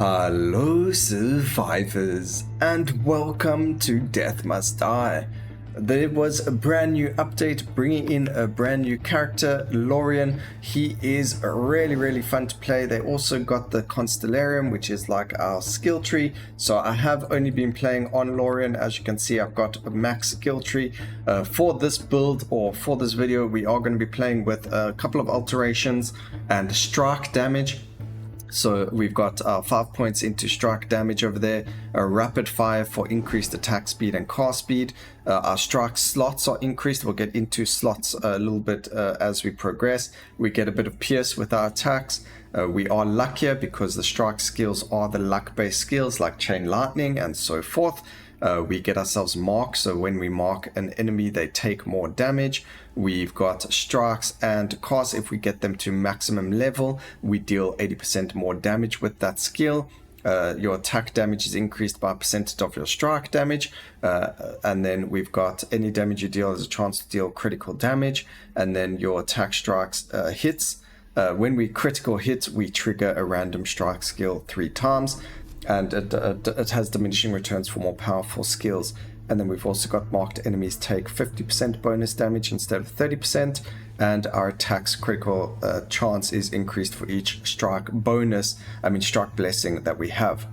Hello survivors, and welcome to Death Must Die. There was a brand new update bringing in a brand new character, Lorien. He is really fun to play. They also got the Constellarium, which is like our skill tree. So I have only been playing on Lorien. As you can see, I've got a max skill tree. For this build or for this video, we are going to be playing with a couple of alterations and strike damage. So we've got 5 points into strike damage over there, a rapid fire for increased attack speed and cast speed. Our strike slots are increased. We'll get into slots a little bit as we progress. We get a bit of pierce with our attacks. We are luckier because the strike skills are the luck-based skills like chain lightning and so forth. We get ourselves marks, so when we mark an enemy they take more damage. We've got strikes and cast. If we get them to maximum level, we deal 80% more damage with that skill. Your attack damage is increased by a percentage of your strike damage, and then we've got any damage you deal has a chance to deal critical damage, and then your attack strikes hits. When we critical hit, we trigger a random strike skill 3 times. And it has diminishing returns for more powerful skills. And then we've also got marked enemies take 50% bonus damage instead of 30%, and our attack's critical chance is increased for each strike blessing that we have.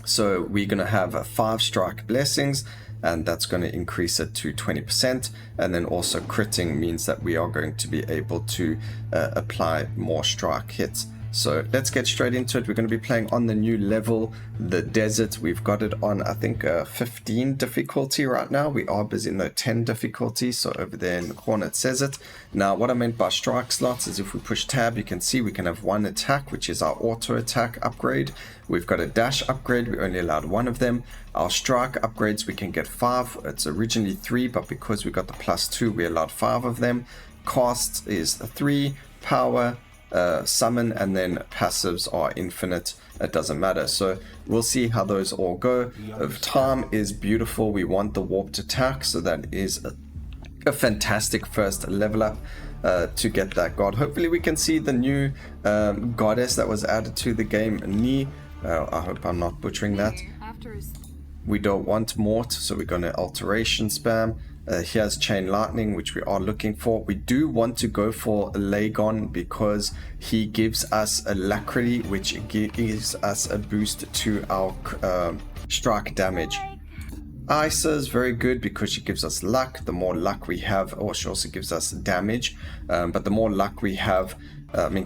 So we're going to have 5 strike blessings, and that's going to increase it to 20%. And then also critting means that we are going to be able to apply more strike hits. So let's get straight into it. We're going to be playing on the new level, the desert. We've got it on, I think, 15 difficulty right now. We are busy in the 10 difficulty, so over there in the corner it says it. Now, what I meant by strike slots is if we push tab, you can see we can have 1 attack, which is our auto attack upgrade. We've got a dash upgrade. We're only allowed 1 of them. Our strike upgrades, we can get 5. It's originally 3, but because we got the +2, we allowed 5 of them. Cast is 3, power, summon, and then passives are infinite. It doesn't matter, so we'll see how those all go. Time is beautiful. We want the warped attack, so that is a fantastic first level up to get that god. Hopefully we can see the new goddess that was added to the game, Ni. I hope I'm not butchering that. We don't want Mort, so we're going to alteration spam. Here's chain lightning, which we are looking for. We do want to go for Lagon because he gives us alacrity, which gives us a boost to our strike damage. Isa is very good because she gives us luck. The more luck we have, or she also gives us damage, but the more luck we have,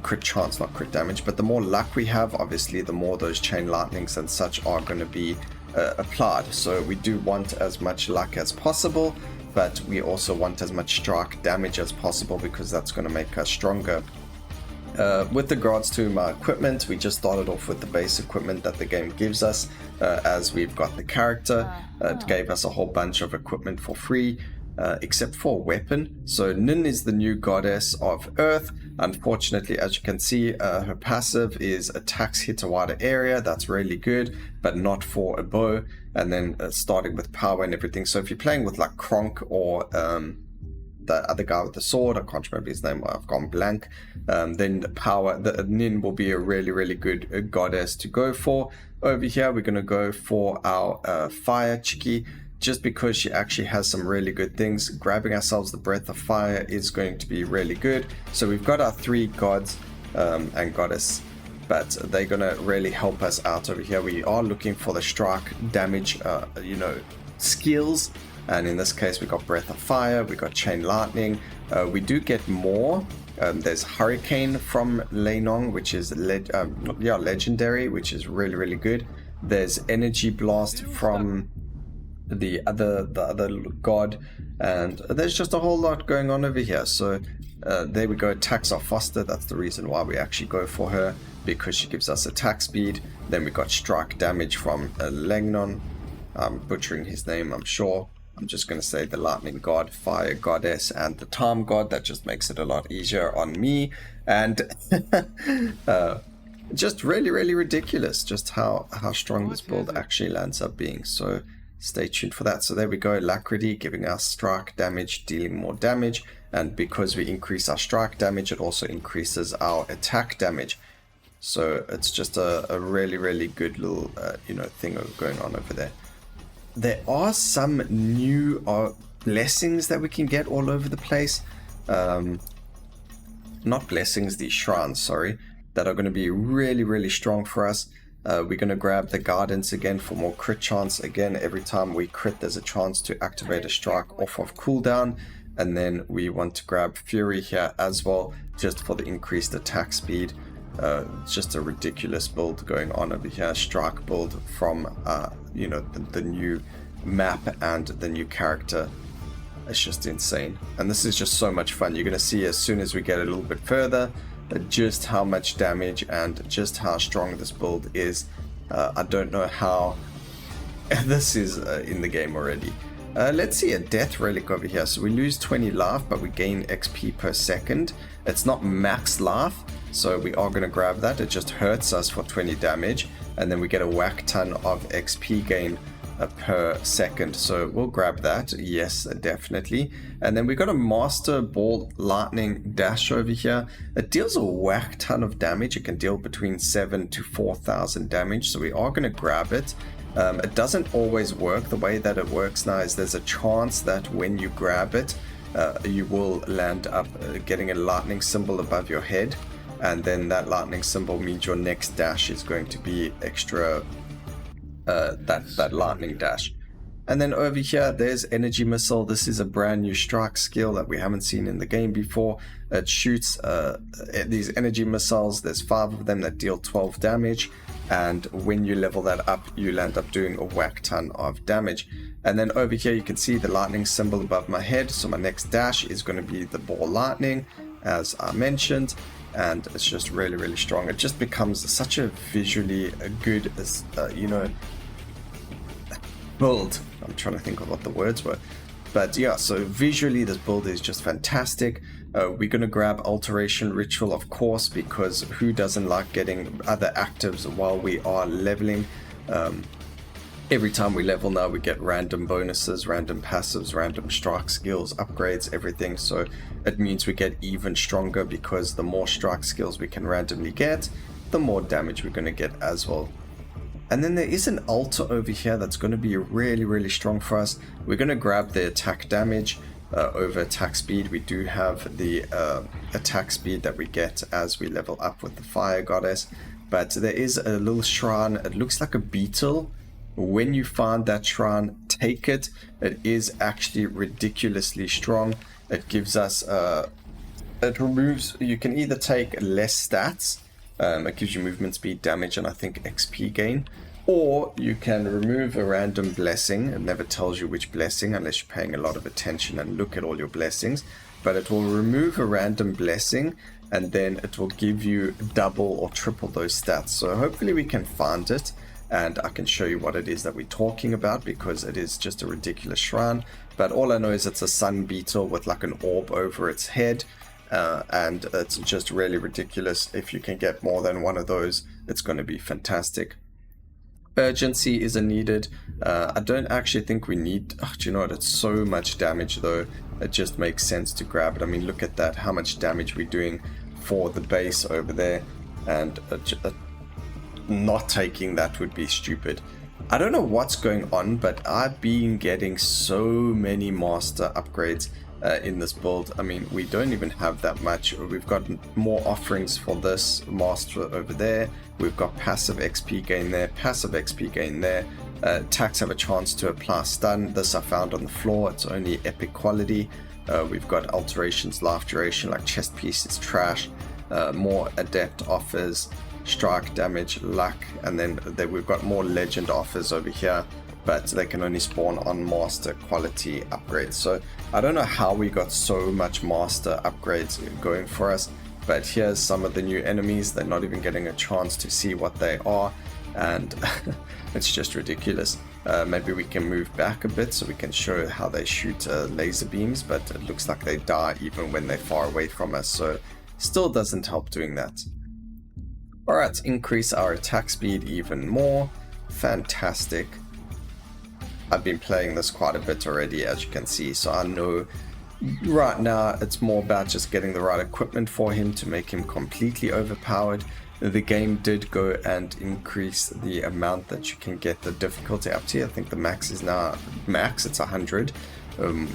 crit chance, not crit damage, but the more luck we have, obviously the more those chain lightnings and such are going to be applied. So we do want as much luck as possible, but we also want as much strike damage as possible because that's going to make us stronger. With regards to my equipment, we just started off with the base equipment that the game gives us. As we've got the character, it gave us a whole bunch of equipment for free, except for weapon. So Nin is the new goddess of Earth. Unfortunately, as you can see, her passive is attacks hit a wider area. That's really good, but not for a bow. And then starting with power and everything. So if you're playing with like Kronk or the other guy with the sword, I can't remember his name, I've gone blank, then the Nin will be a really good goddess to go for. Over here we're going to go for our fire chickie, just because she actually has some really good things. Grabbing ourselves the breath of fire is going to be really good. So we've got our 3 gods and goddess, but they're going to really help us out over here. We are looking for the strike damage skills, and in this case we got breath of fire, we got chain lightning, we do get more. There's hurricane from Leinong, which is legendary, which is really good. There's energy blast from the other god, and there's just a whole lot going on over here. So there we go. Attacks are faster. That's the reason why we actually go for her, because she gives us attack speed. Then we got strike damage from Lengnon. I'm butchering his name, I'm sure. I'm just going to say the lightning god, fire goddess, and the time god. That just makes it a lot easier on me. And just really ridiculous just how strong this build actually lands up being. So stay tuned for that. So there we go, alacrity giving us strike damage, dealing more damage, and because we increase our strike damage, it also increases our attack damage. So it's just a really, really good little, thing going on over there. There are some new blessings that we can get all over the place. Not blessings, these shrines, sorry, that are going to be really, really strong for us. We're going to grab the Guidance again for more crit chance. Again, every time we crit, there's a chance to activate a strike off of cooldown. And then we want to grab Fury here as well, just for the increased attack speed. It's just a ridiculous build going on over here. Strike build from, the new map and the new character. It's just insane. And this is just so much fun. You're going to see as soon as we get a little bit further, just how much damage and just how strong this build is. I don't know how this is in the game already. Let's see a death relic over here. So we lose 20 life, but we gain XP per second. It's not max life, so we are going to grab that. It just hurts us for 20 damage, and then we get a whack ton of XP gain per second, so we'll grab that. Yes, definitely. And then we got a Master Ball Lightning Dash over here. It deals a whack ton of damage. It can deal between 7 to 4,000 damage, so we are going to grab it. It doesn't always work. The way that it works now is there's a chance that when you grab it, you will land up getting a lightning symbol above your head, and then that lightning symbol means your next dash is going to be extra, that lightning dash. And then over here there's Energy Missile. This is a brand new strike skill that we haven't seen in the game before. It shoots these energy missiles. There's 5 of them that deal 12 damage, and when you level that up, you'll end up doing a whack ton of damage. And then over here you can see the lightning symbol above my head, so my next dash is going to be the ball lightning, as I mentioned, and it's just really, really strong. It just becomes such a visually good build. I'm trying to think of what the words were, but yeah, so visually this build is just fantastic. We're going to grab Alteration Ritual, of course, because who doesn't like getting other actives while we are leveling? Every time we level now, we get random bonuses, random passives, random strike skills, upgrades, everything. So it means we get even stronger, because the more strike skills we can randomly get, the more damage we're going to get as well. And then there is an altar over here that's going to be really, really strong for us. We're going to grab the attack damage over attack speed. We do have the attack speed that we get as we level up with the fire goddess. But there is a little shrine. It looks like a beetle. When you find that shrine, take it. It is actually ridiculously strong. It gives us, it removes, you can either take less stats, it gives you movement speed, damage, and I think XP gain, or you can remove a random blessing. It never tells you which blessing unless you're paying a lot of attention and look at all your blessings, but it will remove a random blessing and then it will give you double or triple those stats. So hopefully we can find it, and I can show you what it is that we're talking about, because it is just a ridiculous shrine. But all I know is it's a sun beetle with like an orb over its head, and it's just really ridiculous. If you can get more than one of those, it's going to be fantastic. Urgency isn't needed. I don't actually think we need, do you know what, it's so much damage though, it just makes sense to grab it. I mean, look at that, how much damage we're doing for the base over there, and not taking that would be stupid. I don't know what's going on, but I've been getting so many master upgrades in this build. I mean, we don't even have that much. We've got more offerings for this master over there. We've got passive XP gain there, passive XP gain there. Attacks have a chance to apply stun. This I found on the floor. It's only epic quality. We've got alterations, life duration, like chest piece is trash. More adept offers, strike damage, luck, and then we've got more legend offers over here, but they can only spawn on master quality upgrades. So I don't know how we got so much master upgrades going for us, but here's some of the new enemies. They're not even getting a chance to see what they are, and it's just ridiculous. Maybe we can move back a bit so we can show how they shoot laser beams, but it looks like they die even when they're far away from us, so still doesn't help doing that. Alright, increase our attack speed even more. Fantastic. I've been playing this quite a bit already, as you can see, so I know right now it's more about just getting the right equipment for him to make him completely overpowered. the game did go and increase the amount that you can get the difficulty up to. I think the max is now it's 100.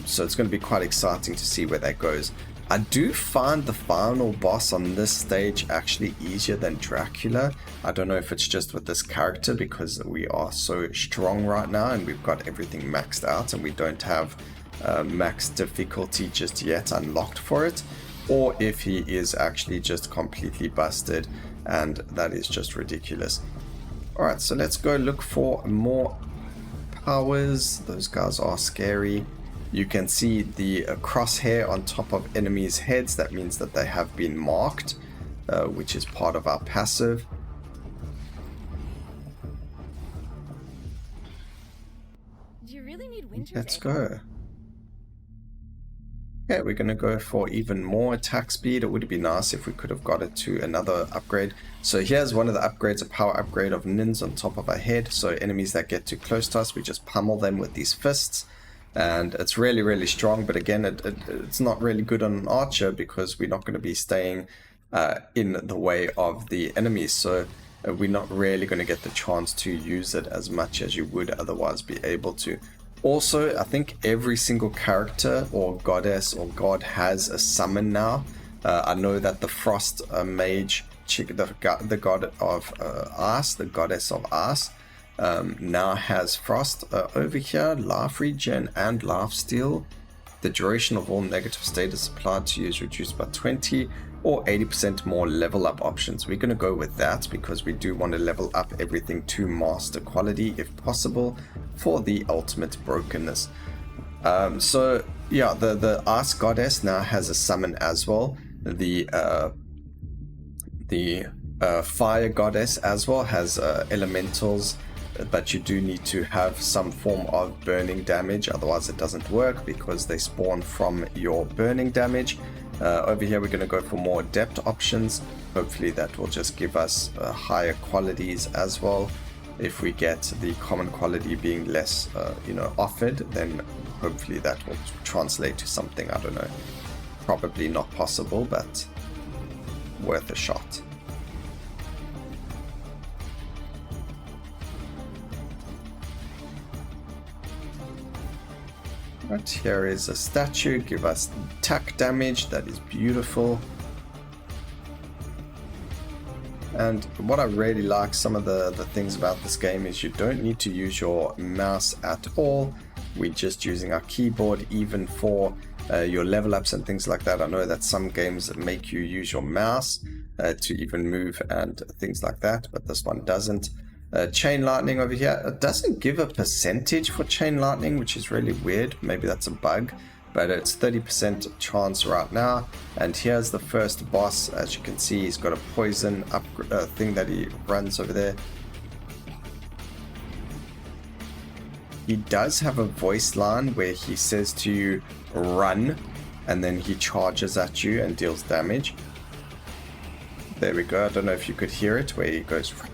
So it's going to be quite exciting to see where that goes. I do find the final boss on this stage actually easier than Dracula. I don't know if it's just with this character because we are so strong right now and we've got everything maxed out and we don't have max difficulty just yet unlocked for it, or if he is actually just completely busted and that is just ridiculous. Alright, so let's go look for more powers. Those guys are scary. You can see the crosshair on top of enemies' heads. That means that they have been marked, which is part of our passive. Do you really need winter? Let's go. Okay, we're going to go for even more attack speed. It would be nice if we could have got it to another upgrade. So here's one of the upgrades, a power upgrade of Nins on top of our head. So enemies that get too close to us, we just pummel them with these fists. And it's really, really strong. But again, it's not really good on an archer because we're not going to be staying in the way of the enemies. So we're not really going to get the chance to use it as much as you would otherwise be able to. Also, I think every single character or goddess or god has a summon now. I know that the Frost Mage, the god of Ice, the goddess of Ice, now has Frost. Over here, Life Regen and Life Steal. The duration of all negative status applied to you is reduced by 20 or 80% more level up options. We're going to go with that because we do want to level up everything to master quality if possible for the ultimate brokenness. So yeah, the Ice Goddess now has a summon as well. The Fire Goddess as well has elementals, but you do need to have some form of burning damage, otherwise it doesn't work because they spawn from your burning damage. Over here we're going to go for more adept options. Hopefully that will just give us higher qualities as well. If we get the common quality being less offered, then hopefully that will translate to something, I don't know, probably not possible, but worth a shot. Right, here is a statue, give us attack damage, that is beautiful. And what I really like, some of the things about this game is you don't need to use your mouse at all. We're just using our keyboard even for your level ups and things like that. I know that some games make you use your mouse to even move and things like that, but this one doesn't. Chain lightning over here, it doesn't give a percentage for chain lightning, which is really weird. Maybe that's a bug, but it's 30% chance right now. And here's the first boss. As you can see, he's got a poison thing that he runs over there. He does have a voice line where he says to you run, and then he charges at you and deals damage. There we go. I don't know if you could hear it, where he goes run,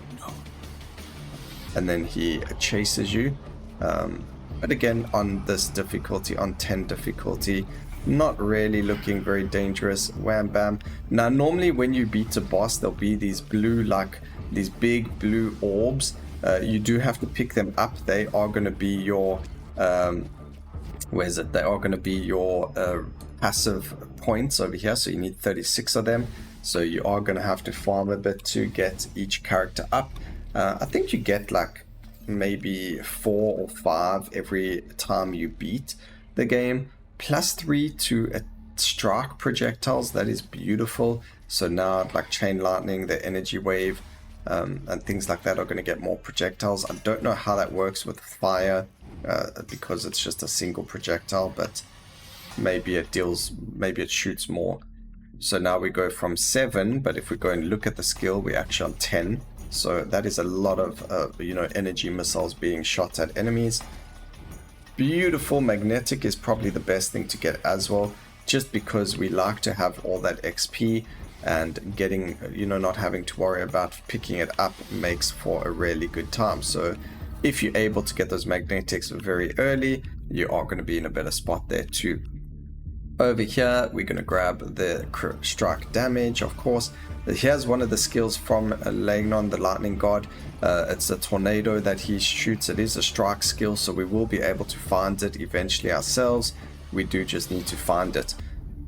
and then he chases you. But again, on this difficulty, on 10 difficulty, not really looking very dangerous. Wham bam. Now normally when you beat a boss, there'll be these blue, like these big blue orbs. You do have to pick them up. They are going to be your they are going to be your passive points over here, so you need 36 of them. So you are going to have to farm a bit to get each character up. I think you get like maybe 4 or 5 every time you beat the game. +3 to strike projectiles, that is beautiful. So now like chain lightning, the energy wave, and things like that are going to get more projectiles. I don't know how that works with fire because it's just a single projectile, but maybe it shoots more. So now we go from 7, but if we go and look at the skill, we're actually on 10. So that is a lot of energy missiles being shot at enemies. Beautiful. Magnetic is probably the best thing to get as well, just because we like to have all that XP, and getting, not having to worry about picking it up makes for a really good time. So if you're able to get those magnetics very early, you are going to be in a better spot there too. Over here, we're going to grab the strike damage, of course. Here's one of the skills from Lagnon, the lightning god. It's a tornado that he shoots. It is a strike skill, so we will be able to find it eventually ourselves. We do just need to find it.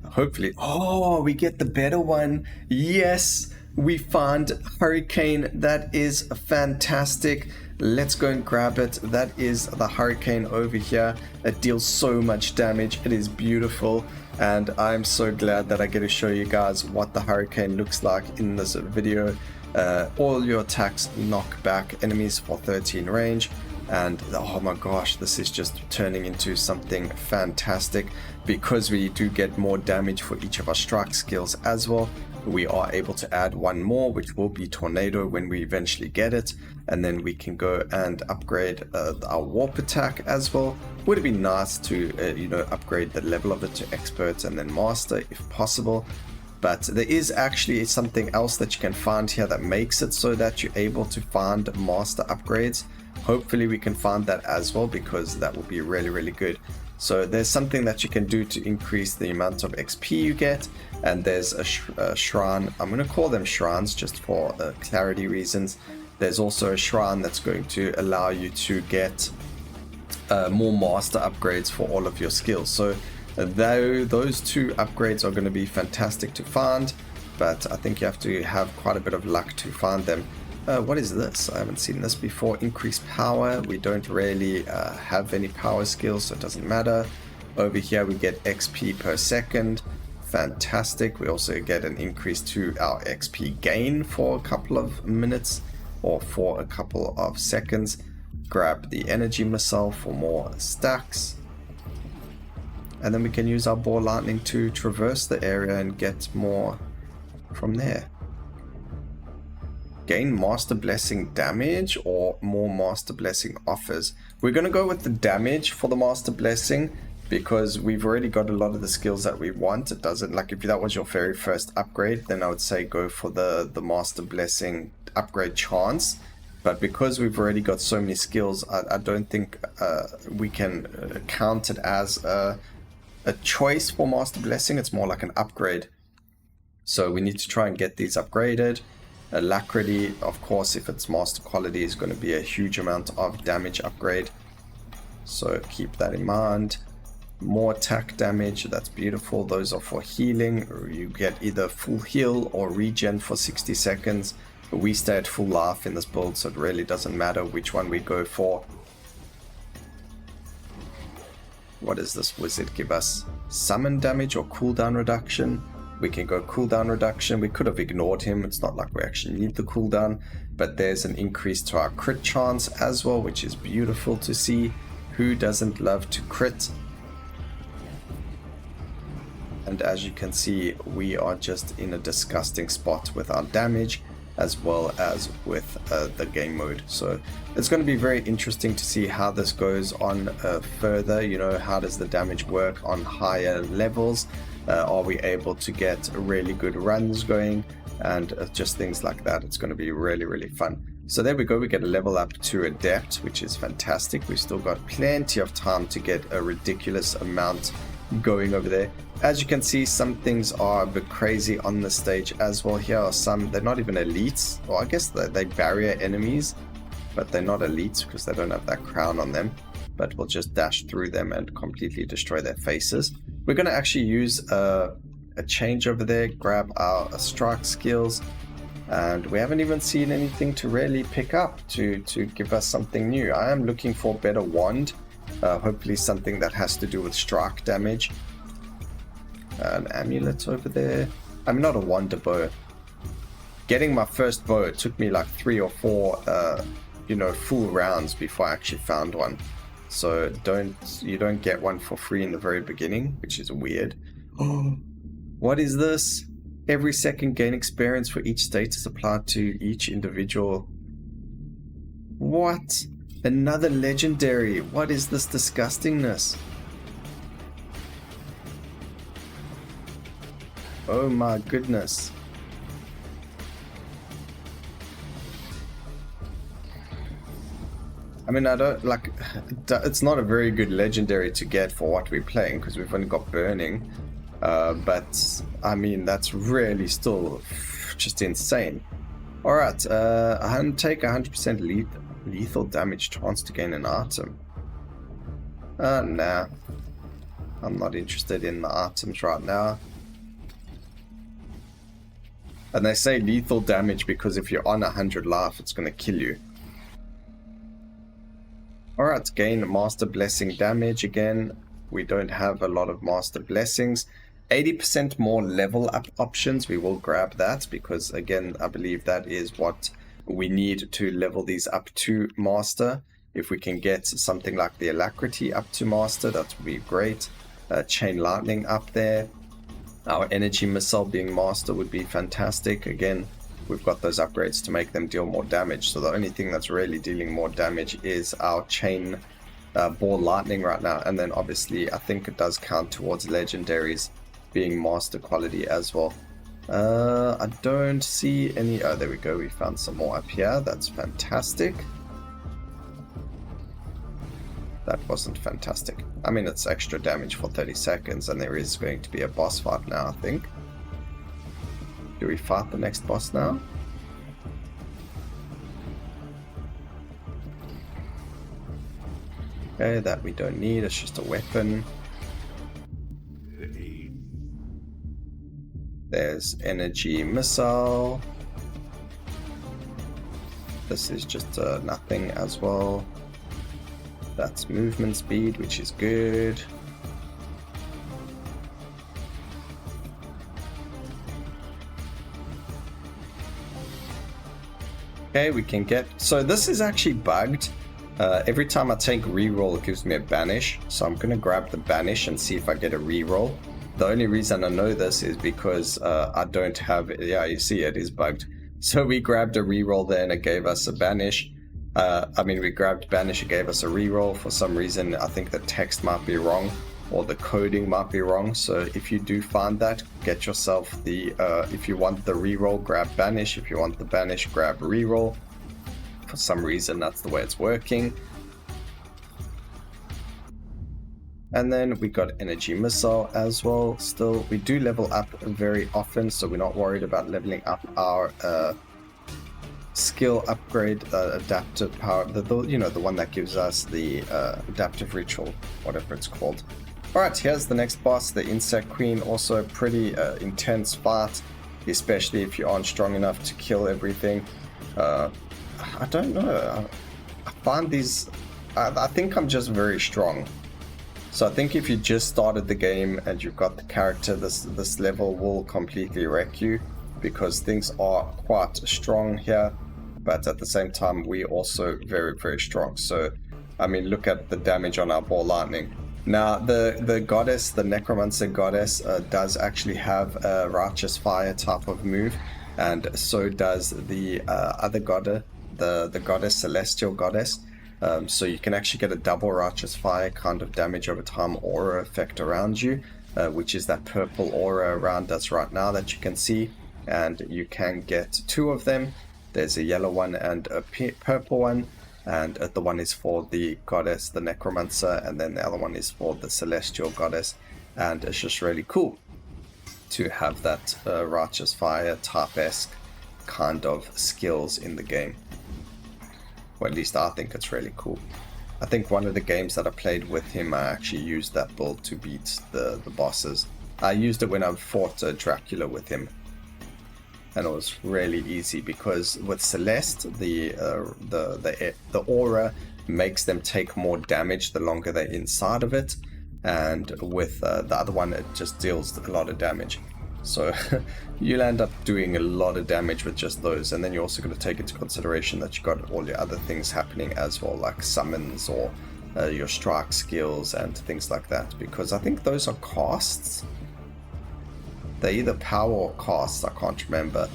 Hopefully. Oh, we get the better one. Yes, we find Hurricane. That is fantastic. Let's go and grab it. That is the Hurricane over here. It deals so much damage. It is beautiful. And I'm so glad that I get to show you guys what the Hurricane looks like in this video. All your attacks knock back enemies for 13 range. And oh my gosh, this is just turning into something fantastic because we do get more damage for each of our strike skills as well. We are able to add one more, which will be Tornado when we eventually get it, and then we can go and upgrade our warp attack as well. Would it be nice to upgrade the level of it to expert and then master if possible, but there is actually something else that you can find here that makes it so that you're able to find master upgrades. Hopefully we can find that as well, because that will be really, really good. So there's something that you can do to increase the amount of XP you get, and there's a shrine. I'm going to call them shrines just for clarity reasons. There's also a shrine that's going to allow you to get more master upgrades for all of your skills. So those two upgrades are going to be fantastic to find, but I think you have to have quite a bit of luck to find them. What is this? I haven't seen this before. Increased power. We don't really have any power skills, so it doesn't matter. Over here we get XP per second. Fantastic. We also get an increase to our XP gain for a couple of minutes or for a couple of seconds. Grab the energy missile for more stacks. And then we can use our ball lightning to traverse the area and get more from there. Gain master blessing damage or more master blessing offers. We're going to go with the damage for the master blessing because we've already got a lot of the skills that we want. It doesn't, like if that was your very first upgrade, then I would say go for the master blessing upgrade chance. But because we've already got so many skills, I don't think we can count it as a choice for master blessing. It's more like an upgrade. So we need to try and get these upgraded. Alacrity, of course, if it's master quality, is going to be a huge amount of damage upgrade. So keep that in mind. More attack damage, that's beautiful. Those are for healing. You get either full heal or regen for 60 seconds. We stay at full life in this build, so it really doesn't matter which one we go for. What does this wizard give us? Summon damage or cooldown reduction? We can go cooldown reduction. We could have ignored him. It's not like we actually need the cooldown, but there's an increase to our crit chance as well, which is beautiful to see. Who doesn't love to crit? And as you can see, we are just in a disgusting spot with our damage as well as with the game mode. So it's going to be very interesting to see how this goes on further. You know, how does the damage work on higher levels? Are we able to get really good runs going, and just things like that. It's going to be really, really fun. So there we go, we get a level up to Adept, which is fantastic. We've still got plenty of time to get a ridiculous amount going over there. As you can see, some things are a bit crazy on the stage as well. Here are some, they're not even elites, or I guess they barrier enemies, but they're not elites because they don't have that crown on them. But we'll just dash through them and completely destroy their faces. We're going to actually use a change over there, grab our strike skills, and we haven't even seen anything to really pick up to give us something new. I am looking for a better wand, hopefully something that has to do with strike damage. An amulet over there. I mean, not a wonder bow. Getting my first bow, it took me like 3 or 4 full rounds before I actually found one. So you don't get one for free in the very beginning, which is weird. Oh, what is this? Every second gain experience for each status applied to each individual. What? Another legendary. What is this disgustingness? Oh my goodness. I mean, I don't it's not a very good legendary to get for what we're playing because we've only got burning. But I mean, that's really still just insane. Alright, take 100% lethal damage chance to gain an item. Nah. I'm not interested in the items right now. And they say lethal damage because if you're on 100 life, it's going to kill you. Alright, gain Master Blessing damage again. We don't have a lot of Master Blessings. 80% more level up options. We will grab that because, again, I believe that is what we need to level these up to Master. If we can get something like the Alacrity up to Master, that would be great. Chain Lightning up there. Our Energy Missile being Master would be fantastic. Again, we've got those upgrades to make them deal more damage. So the only thing that's really dealing more damage is our Chain Ball Lightning right now. And then obviously I think it does count towards Legendaries being Master quality as well. I don't see any... Oh, there we go. We found some more up here. That's fantastic. That wasn't fantastic. I mean, it's extra damage for 30 seconds, and there is going to be a boss fight now, I think. Do we fight the next boss now? Okay, that we don't need. It's just a weapon. There's Energy Missile. This is just nothing as well. That's movement speed, which is good. Okay, we can get... So this is actually bugged. Every time I take reroll, it gives me a banish. So I'm going to grab the banish and see if I get a reroll. The only reason I know this is because I don't have... Yeah, you see it is bugged. So we grabbed a reroll there and it gave us a banish. We grabbed banish, it gave us a reroll. For some reason, I think the text might be wrong or the coding might be wrong. So if you do find that, get yourself the, if you want the reroll, grab banish. If you want the banish, grab reroll. For some reason, that's the way it's working. And then we got Energy Missile as well. Still, we do level up very often, so we're not worried about leveling up our skill upgrade, adaptive power, the one that gives us the adaptive ritual, whatever it's called. Alright, here's the next boss, the Insect Queen. Also a pretty intense fight, especially if you aren't strong enough to kill everything. I don't know, I find these, I think I'm just very strong. So I think if you just started the game and you've got the character, this level will completely wreck you, because things are quite strong here. But at the same time, we're also very, very strong. So, I mean, look at the damage on our Ball Lightning. Now, the goddess, the Necromancer goddess, does actually have a Righteous Fire type of move. And so does the other goddess, the goddess, Celestial Goddess. So you can actually get a double Righteous Fire kind of damage over time aura effect around you, which is that purple aura around us right now that you can see. And you can get two of them. There's a yellow one and a purple one, and the one is for the goddess, the Necromancer, and then the other one is for the Celestial Goddess. And it's just really cool to have that Righteous Fire type-esque kind of skills in the game. Or at least I think it's really cool. I think one of the games that I played with him, I actually used that build to beat the bosses. I used it when I fought Dracula with him. And it was really easy because with Celeste, the aura makes them take more damage the longer they're inside of it, and with the other one, it just deals a lot of damage. So you'll end up doing a lot of damage with just those, and then you're also going to take into consideration that you've got all your other things happening as well, like summons or your strike skills and things like that, because I think those are casts. They're either power or casts, I can't remember.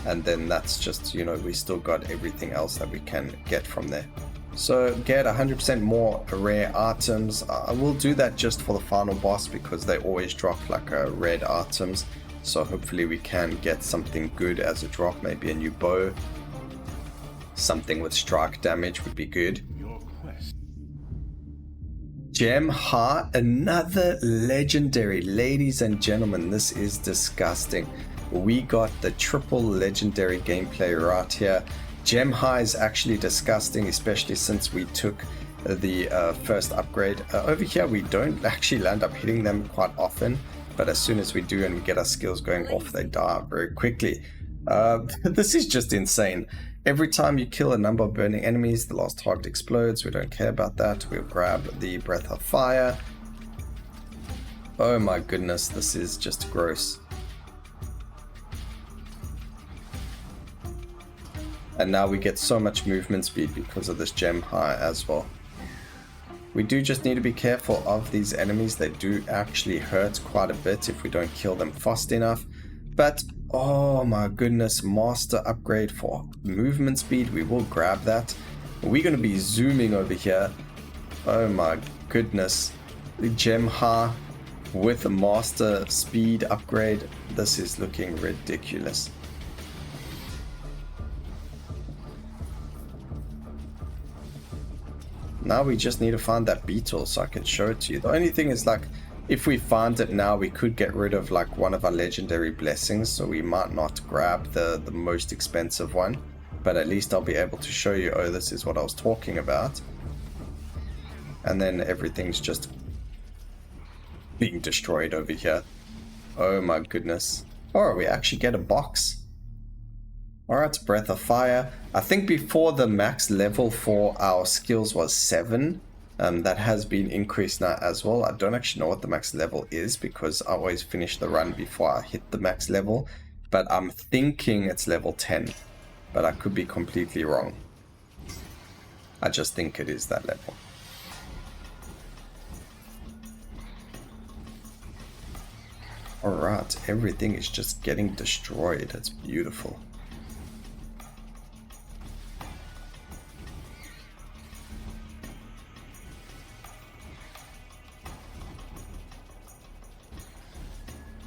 And then that's just, we still got everything else that we can get from there. So get 100% more rare items. I will do that just for the final boss because they always drop like red items. So hopefully we can get something good as a drop, maybe a new bow. Something with strike damage would be good. Gem Ha, another legendary. Ladies and gentlemen, this is disgusting. We got the triple legendary gameplay right here. Gem Ha is actually disgusting, especially since we took the first upgrade. Over here, we don't actually land up hitting them quite often, but as soon as we do and we get our skills going off, they die very quickly. This is just insane. Every time you kill a number of burning enemies, the last target explodes. We don't care about that. We'll grab the Breath of Fire. Oh my goodness, this is just gross. And now we get so much movement speed because of this gem high as well. We do just need to be careful of these enemies. They do actually hurt quite a bit if we don't kill them fast enough. But oh my goodness, master upgrade for movement speed. We will grab that. We're going to be zooming over here. Oh my goodness. The gem high with a master speed upgrade. This is looking ridiculous. Now we just need to find that beetle so I can show it to you. The only thing is, like, if we find it now, we could get rid of like one of our legendary blessings, so we might not grab the most expensive one, but at least I'll be able to show you, oh, this is what I was talking about. And then everything's just being destroyed over here. Oh my goodness. Oh, we actually get a box. Alright, Breath of Fire. I think before the max level for our skills was 7. That has been increased now as well. I don't actually know what the max level is because I always finish the run before I hit the max level. But I'm thinking it's level 10. But I could be completely wrong. I just think it is that level. Alright, everything is just getting destroyed. It's beautiful.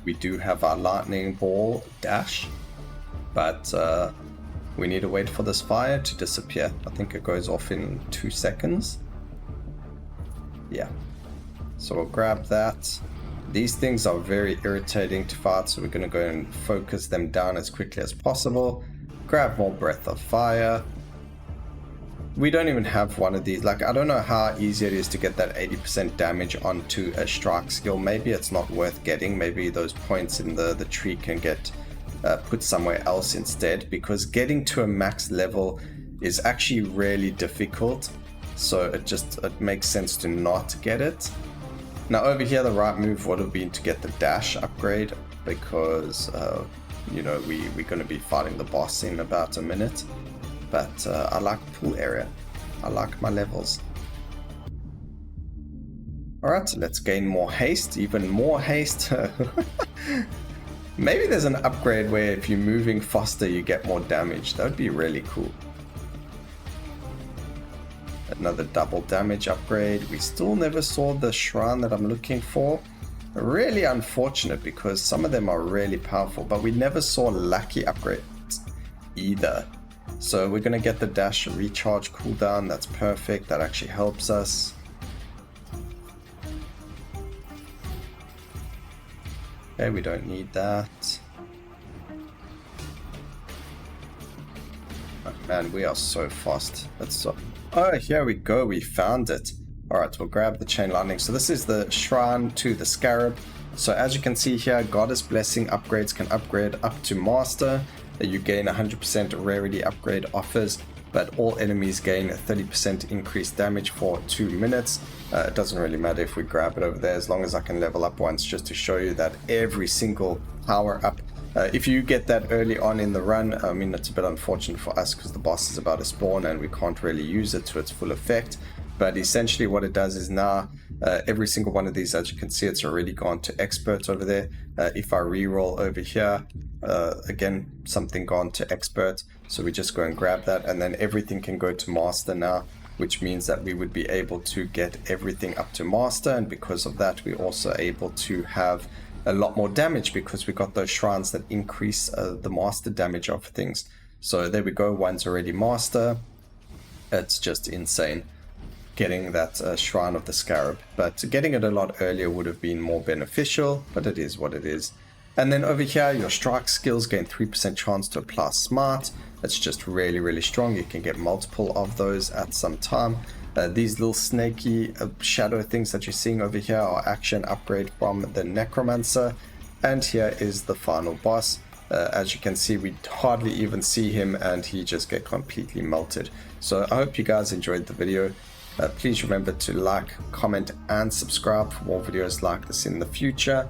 We do have our lightning ball dash, but we need to wait for this fire to disappear. I think it goes off in 2 seconds. Yeah, so we'll grab that. These things are very irritating to fight, so we're going to go and focus them down as quickly as possible. Grab more Breath of Fire. We don't even have one of these. Like, I don't know how easy it is to get that 80% damage onto a strike skill. Maybe it's not worth getting. Maybe those points in the tree can get put somewhere else instead, because getting to a max level is actually really difficult. So it makes sense to not get it. Now over here, the right move would have been to get the dash upgrade, because you know, we're going to be fighting the boss in about a minute. But I like pool area. I like my levels. Alright, let's gain more haste. Even more haste. Maybe there's an upgrade where if you're moving faster you get more damage. That would be really cool. Another double damage upgrade. We still never saw the shrine that I'm looking for. Really unfortunate, because some of them are really powerful, but we never saw lucky upgrades either. So we're going to get the dash recharge cooldown. That's perfect. That actually helps us. Okay, we don't need that. Oh, man, we are so fast. That's so... Oh, here we go. We found it. Alright, we'll grab the chain lightning. So this is the shrine to the scarab. So as you can see here, Goddess Blessing upgrades can upgrade up to Master. You gain 100% rarity upgrade offers, but all enemies gain a 30% increased damage for 2 minutes. It doesn't really matter if we grab it over there, as long as I can level up once, just to show you that every single power up, if you get that early on in the run, I mean, it's a bit unfortunate for us because the boss is about to spawn and we can't really use it to its full effect. But essentially what it does is now every single one of these, as you can see, it's already gone to expert over there. If I re-roll over here, again, something gone to expert. So we just go and grab that, and then everything can go to master now, which means that we would be able to get everything up to master. And because of that, we're also able to have a lot more damage, because we got those shrines that increase the master damage of things. So there we go, one's already master. It's just insane. getting that Shrine of the Scarab. But getting it a lot earlier would have been more beneficial, but it is what it is. And then over here, your strike skills gain 3% chance to apply smart. That's just really, really strong. You can get multiple of those at some time. These little snaky shadow things that you're seeing over here are action upgrade from the Necromancer. And here is the final boss. As you can see, we hardly even see him and he just get completely melted. So I hope you guys enjoyed the video. Please remember to like, comment and subscribe for more videos like this in the future.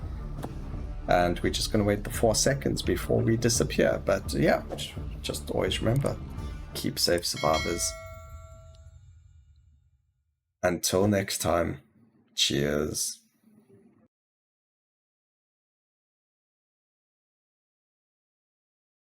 And we're just going to wait the 4 seconds before we disappear. But yeah, just always remember, keep safe, survivors. Until next time, cheers.